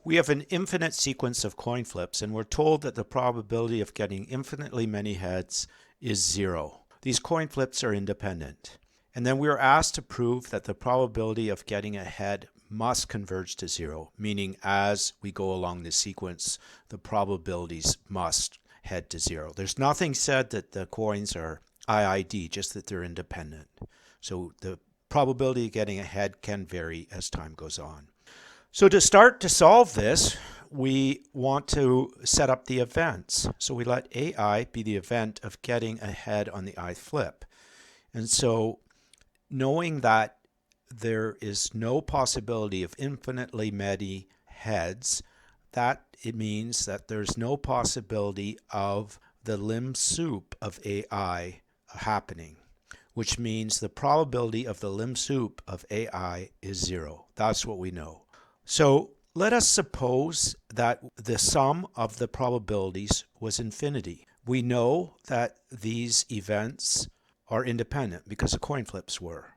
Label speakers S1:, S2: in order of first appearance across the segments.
S1: We have an infinite sequence of coin flips, and we're told that the probability of getting infinitely many heads is 0. These coin flips are independent. And then we are asked to prove that the probability of getting a head must converge to 0, meaning as we go along the sequence, the probabilities must head to 0. There's nothing said that the coins are IID, just that they're independent. So the probability of getting a head can vary as time goes on. So to start to solve this, we want to set up the events. So we let AI be the event of getting a head on the ith flip. And so knowing that there is no possibility of infinitely many heads, that it means that there's no possibility of the lim sup of AI happening, which means the probability of the lim sup of AI is 0. That's what we know. So let us suppose that the sum of the probabilities was infinity. We know that these events are independent because the coin flips were.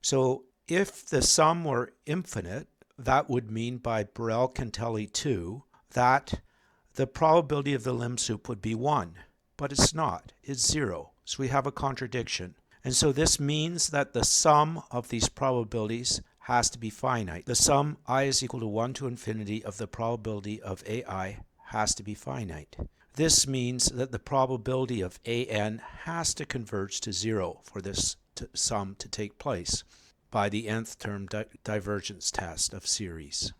S1: So if the sum were infinite, that would mean by Borel-Cantelli 2 that the probability of the lim sup would be 1. But it's not. It's 0. So we have a contradiction. And so this means that the sum of these probabilities has to be finite. The sum I is equal to 1 to infinity of the probability of AI has to be finite. This means that the probability of AN has to converge to 0 for this sum to take place by the nth term divergence test of series.